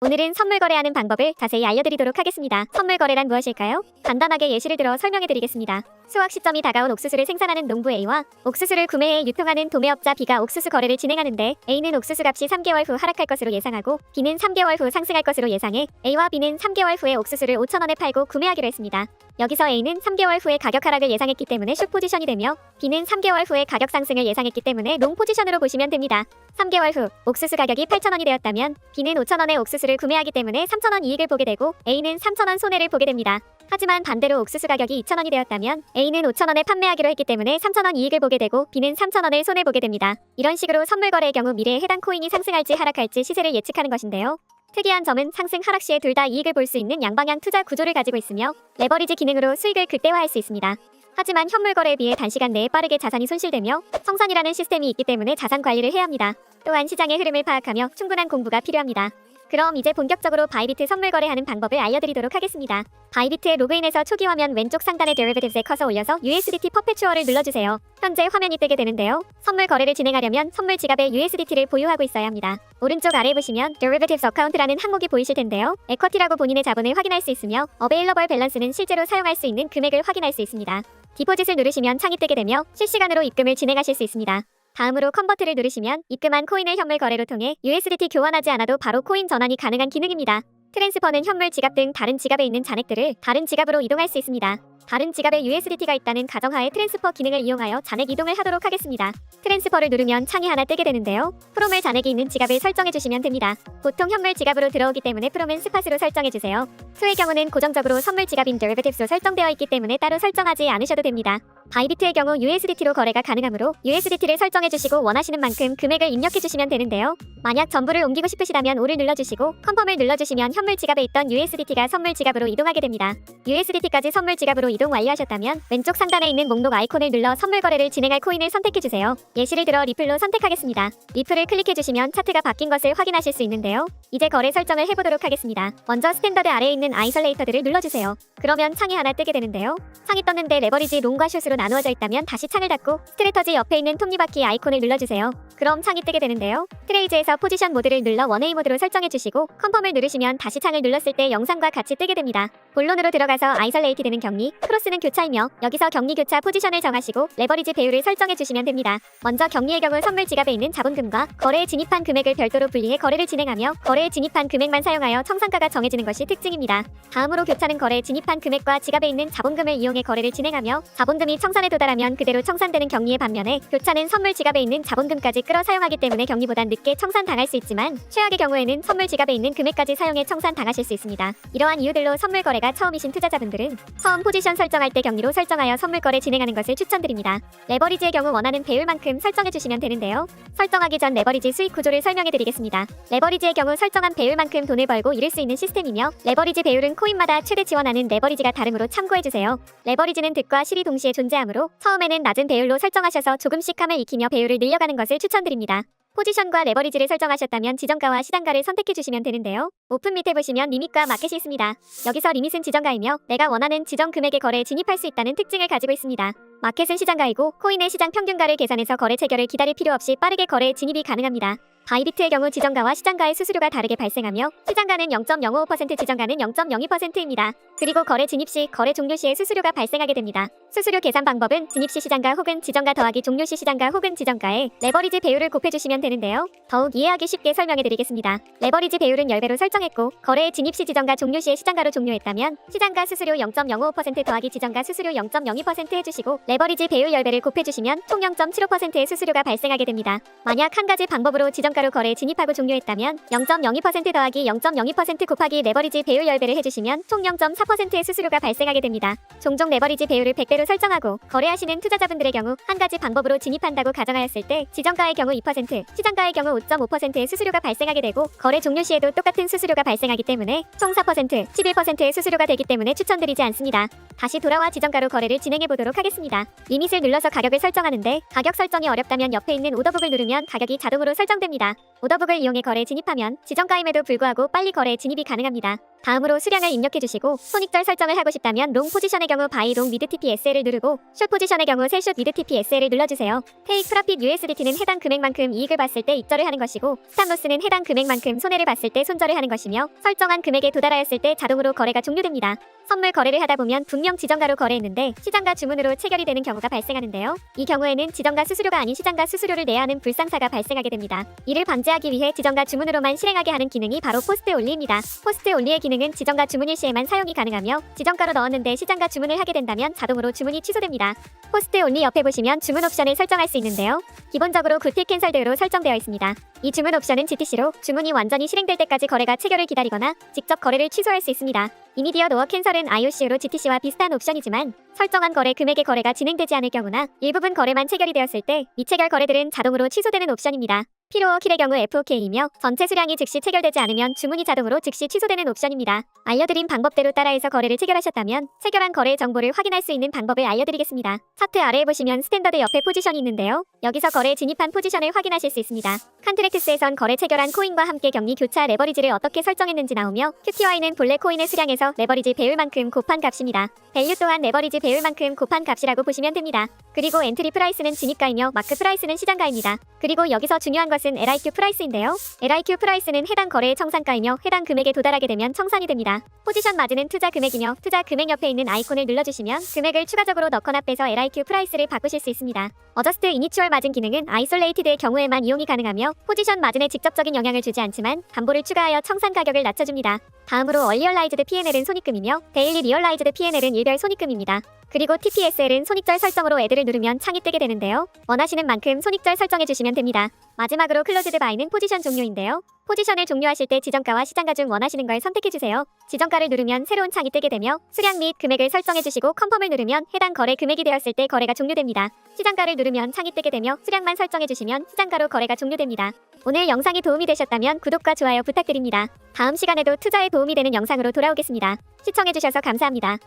오늘은 선물 거래하는 방법을 자세히 알려드리도록 하겠습니다. 선물 거래란 무엇일까요? 간단하게 예시를 들어 설명해드리겠습니다. 수확 시점이 다가온 옥수수를 생산하는 농부 A와 옥수수를 구매해 유통하는 도매업자 B가 옥수수 거래를 진행하는데 A는 옥수수 값이 3개월 후 하락할 것으로 예상하고 B는 3개월 후 상승할 것으로 예상해 A와 B는 3개월 후에 옥수수를 5,000원에 팔고 구매하기로 했습니다. 여기서 A는 3개월 후에 가격 하락을 예상했기 때문에 숏 포지션이 되며 B는 3개월 후에 가격 상승을 예상했기 때문에 롱 포지션으로 보시면 됩니다. 3개월 후 옥수수 가격이 8,000원이 되었다면 B는 5,000원에 옥수수를 구매하기 때문에 3,000원 이익을 보게 되고 A는 3,000원 손해를 보게 됩니다. 하지만 반대로 옥수수 가격이 2,000원이 되었다면 A는 5,000원에 판매하기로 했기 때문에 3,000원 이익을 보게 되고 B는 3,000원을 손해보게 됩니다. 이런 식으로 선물 거래의 경우 미래에 해당 코인이 상승할지 하락할지 시세를 예측하는 것인데요. 특이한 점은 상승 하락 시에 둘 다 이익을 볼 수 있는 양방향 투자 구조를 가지고 있으며 레버리지 기능으로 수익을 극대화할 수 있습니다. 하지만 현물 거래에 비해 단시간 내에 빠르게 자산이 손실되며 청산이라는 시스템이 있기 때문에 자산 관리를 해야 합니다. 또한 시장의 흐름을 파악하며 충분한 공부가 필요합니다. 그럼 이제 본격적으로 바이비트 선물 거래하는 방법을 알려드리도록 하겠습니다. 바이비트에 로그인해서 초기 화면 왼쪽 상단의 Derivatives에 커서 올려서 USDT 퍼페추얼을 눌러주세요. 현재 화면이 뜨게 되는데요. 선물 거래를 진행하려면 선물 지갑에 USDT를 보유하고 있어야 합니다. 오른쪽 아래에 보시면 Derivatives Account라는 항목이 보이실 텐데요. 에쿼티라고 본인의 자본을 확인할 수 있으며 Available Balance는 실제로 사용할 수 있는 금액을 확인할 수 있습니다. 디포짓을 누르시면 창이 뜨게 되며 실시간으로 입금을 진행하실 수 있습니다. 다음으로 컨버트를 누르시면 입금한 코인을 현물 거래로 통해 USDT 교환하지 않아도 바로 코인 전환이 가능한 기능입니다. 트랜스퍼는 현물 지갑 등 다른 지갑에 있는 잔액들을 다른 지갑으로 이동할 수 있습니다. 다른 지갑에 USDT가 있다는 가정하에 트랜스퍼 기능을 이용하여 잔액 이동을 하도록 하겠습니다. 트랜스퍼를 누르면 창이 하나 뜨게 되는데요. 프롬을 잔액이 있는 지갑을 설정해주시면 됩니다. 보통 현물 지갑으로 들어오기 때문에 프롬은 스팟으로 설정해주세요. 투의 경우는 고정적으로 선물 지갑인 Derivatives로 설정되어 있기 때문에 따로 설정하지 않으셔도 됩니다. 바이비트의 경우 USDT로 거래가 가능하므로 USDT를 설정해주시고 원하시는 만큼 금액을 입력해주시면 되는데요. 만약 전부를 옮기고 싶으시다면 5를 눌러주시고 컨펌을 눌러주시면 현물 지갑에 있던 USDT가 선물 지갑으로 이동하게 됩니다. USDT까지 선물 지갑으로 이동 완료하셨다면 왼쪽 상단에 있는 목록 아이콘을 눌러 선물 거래를 진행할 코인을 선택해주세요. 예시를 들어 리플로 선택하겠습니다. 리플을 클릭해주시면 차트가 바뀐 것을 확인하실 수 있는데요. 이제 거래 설정을 해보도록 하겠습니다. 먼저 스탠더드 아래에 있는 아이솔레이터들을 눌러주세요. 그러면 창이 하나 뜨게 되는데요. 창이 떴는데 레버리지 롱과 숏으로 나누어져 있다면 다시 창을 닫고 스트레터지 옆에 있는 톱니바퀴 아이콘을 눌러주세요. 그럼 창이 뜨게 되는데요. 트레이즈에서 포지션 모드를 눌러 원웨이 모드로 설정해주시고 컨펌을 누르시면 다시 창을 눌렀을 때 영상과 같이 뜨게 됩니다. 본론으로 들어가서 아이솔레이티드는 격리, 크로스는 교차이며 여기서 격리 교차 포지션을 정하시고 레버리지 배율을 설정해주시면 됩니다. 먼저 격리의 경우 선물 지갑에 있는 자본금과 거래에 진입한 금액을 별도로 분리해 거래를 진행하며 거래에 진입한 금액만 사용하여 청산가가 정해지는 것이 특징입니다. 다음으로 교차는 거래에 진입한 금액과 지갑에 있는 자본금을 이용해 거래를 진행하며 자본금이 청산에 도달하면 그대로 청산되는 격리의 반면에 교차는 선물 지갑에 있는 자본금까지 끌어 사용하기 때문에 격리보단 늦게 청산당할 수 있지만 최악의 경우에는 선물 지갑에 있는 금액까지 사용해 청산당하실 수 있습니다. 이러한 이유들로 선물 거래가 처음이신 투자자분들은 처음 포지션 설정할 때 격리로 설정하여 선물 거래 진행하는 것을 추천드립니다. 레버리지의 경우 원하는 배율만큼 설정해주시면 되는데요. 설정하기 전 레버리지 수익 구조를 설명해드리겠습니다. 레버리지의 경우 설정한 배율만큼 돈을 벌고 잃을 수 있는 시스템이며 레버리지 배율은 코인마다 최대 지원하는 레버리지가 다르므로 참고해주세요. 레버리지는 득과 실이 동시에 존재하므로 처음에는 낮은 배율로 설정하셔서 조금씩 함을 익히며 배율을 늘려가는 것을 추천드립니다. 포지션과 레버리지를 설정하셨다면 지정가와 시단가를 선택해주시면 되는데요. 오픈 밑에 보시면 리밋과 마켓이 있습니다. 여기서 리밋은 지정가이며 내가 원하는 지정 금액의 거래에 진입할 수 있다는 특징을 가지고 있습니다. 마켓은 시장가이고 코인의 시장 평균가를 계산해서 거래 체결을 기다릴 필요 없이 빠르게 거래에 진입이 가능합니다. 바이비트의 경우 지정가와 시장가의 수수료가 다르게 발생하며 시장가는 0.055%, 지정가는 0.02%입니다. 그리고 거래 진입 시, 거래 종료 시에 수수료가 발생하게 됩니다. 수수료 계산 방법은 진입 시 시장가 혹은 지정가 더하기 종료 시 시장가 혹은 지정가에 레버리지 배율을 곱해주시면 되는데요. 더욱 이해하기 쉽게 설명해드리겠습니다. 레버리지 배율은 10배로 설정했고 거래에 진입 시 지정가, 종료 시에 시장가로 종료했다면 시장가 수수료 0.055% 더하기 지정가 수수료 0.02% 해주시고 레버리지 배율 10배를 곱해주시면 총 0.75%의 수수료가 발생하게 됩니다. 만약 한 가지 방법으로 지정가로 거래에 진입하고 종료했다면 0.02% 더하기 0.02% 곱하기 레버리지 배율 10배를 해주시면 총 0.4%의 수수료가 발생하게 됩니다. 종종 레버리지 배율을 100배로 설정하고 거래하시는 투자자분들의 경우 한 가지 방법으로 진입한다고 가정하였을 때 지정가의 경우 2%, 시장가의 경우 5.5%의 수수료가 발생하게 되고 거래 종료 시에도 똑같은 수수료가 발생하기 때문에 총 4%, 11%의 수수료가 되기 때문에 추천드리지 않습니다. 다시 돌아와 지정가로 거래를 진행해보도록 하겠습니다. 리밋을 눌러서 가격을 설정하는데 가격 설정이 어렵다면 옆에 있는 오더북을 누르면 가격이 자동으로 설정됩니다. 오더북을 이용해 거래에 진입하면 지정가임에도 불구하고 빨리 거래에 진입이 가능합니다. 다음으로 수량을 입력해주시고 손익절 설정을 하고 싶다면 롱 포지션의 경우 바이 롱 미드 TPSL을 누르고 숏 포지션의 경우 셀숏 미드 TPSL을 눌러주세요. 테이크 프로핏 USDT는 해당 금액만큼 이익을 봤을 때 입절을 하는 것이고 스탑로스는 해당 금액만큼 손해를 봤을 때 손절을 하는 것이며 설정한 금액에 도달하였을 때 자동으로 거래가 종료됩니다. 선물 거래를 하다 보면 분명 지정가로 거래했는데 시장가 주문으로 체결이 되는 경우가 발생하는데요. 이 경우에는 지정가 수수료가 아닌 시장가 수수료를 내야 하는 불상사가 발생하게 됩니다. 이를 방지하기 위해 지정가 주문으로만 실행하게 하는 기능이 바로 포스트 온리입니다. 포스트 온리의 기능은 지정가 주문일 시에만 사용이 가능하며 지정가로 넣었는데 시장가 주문을 하게 된다면 자동으로 주문이 취소됩니다. 포스트 온리 옆에 보시면 주문 옵션을 설정할 수 있는데요. 기본적으로 굿티 캔슬드로 설정되어 있습니다. 이 주문 옵션은 GTC로 주문이 완전히 실행될 때까지 거래가 체결을 기다리거나 직접 거래를 취소할 수 있습니다. 이미디엇 오어 캔슬은 IOC로 GTC와 비슷한 옵션이지만 설정한 거래 금액의 거래가 진행되지 않을 경우나 일부분 거래만 체결이 되었을 때 미체결 거래들은 자동으로 취소되는 옵션입니다. 필요어 킬의 경우 FOK이며 전체 수량이 즉시 체결되지 않으면 주문이 자동으로 즉시 취소되는 옵션입니다. 알려드린 방법대로 따라해서 거래를 체결하셨다면 체결한 거래의 정보를 확인할 수 있는 방법을 알려드리겠습니다. 차트 아래에 보시면 스탠더드 옆에 포지션이 있는데요. 여기서 거래에 진입한 포지션을 확인하실 수 있습니다. 칸트랙트스에선 거래 체결한 코인과 함께 격리 교차 레버리지를 어떻게 설정했는지 나오며 QTY는 본래 코인의 수량에서 레버리지 배율만큼 곱한 값입니다. 밸류 또한 레버리지 배율만큼 곱한 값이라고 보시면 됩니다. 그리고 엔트리 프라이스는 진입가이며 마크 프라이스는 시장가입니다. 그리고 여기서 중요한 것은 LIQ 프라이스인데요. LIQ 프라이스는 해당 거래의 청산가이며 해당 금액에 도달하게 되면 청산이 됩니다. 포지션 마진은 투자 금액이며 투자 금액 옆에 있는 아이콘을 눌러주시면 금액을 추가적으로 넣거나 빼서 LIQ 프라이스를 바꾸실 수 있습니다. 어저스트 이니추얼 마진 기능은 아이솔레이티드의 경우에만 이용이 가능하며 포지션 마진에 직접적인 영향을 주지 않지만 담보를 추가하여 청산 가격을 낮춰줍니다. 다음으로 얼리얼라이즈드 P&L은 손익금이며 데일리 리얼라이즈드 P&L은 일별 손익금입니다. 그리고 TPSL은 손익절 설정으로 애들을 누르면 창이 뜨게 되는데요. 원하시는 만큼 손익절 설정해주시면 됩니다. 마지막으로 클로즈드 바이는 포지션 종료인데요. 포지션을 종료하실 때 지정가와 시장가 중 원하시는 걸 선택해주세요. 지정가를 누르면 새로운 창이 뜨게 되며 수량 및 금액을 설정해주시고 컨펌을 누르면 해당 거래 금액이 되었을 때 거래가 종료됩니다. 시장가를 누르면 창이 뜨게 되며 수량만 설정해주시면 시장가로 거래가 종료됩니다. 오늘 영상이 도움이 되셨다면 구독과 좋아요 부탁드립니다. 다음 시간에도 투자에 도움이 되는 영상으로 돌아오겠습니다. 시청해주셔서 감사합니다.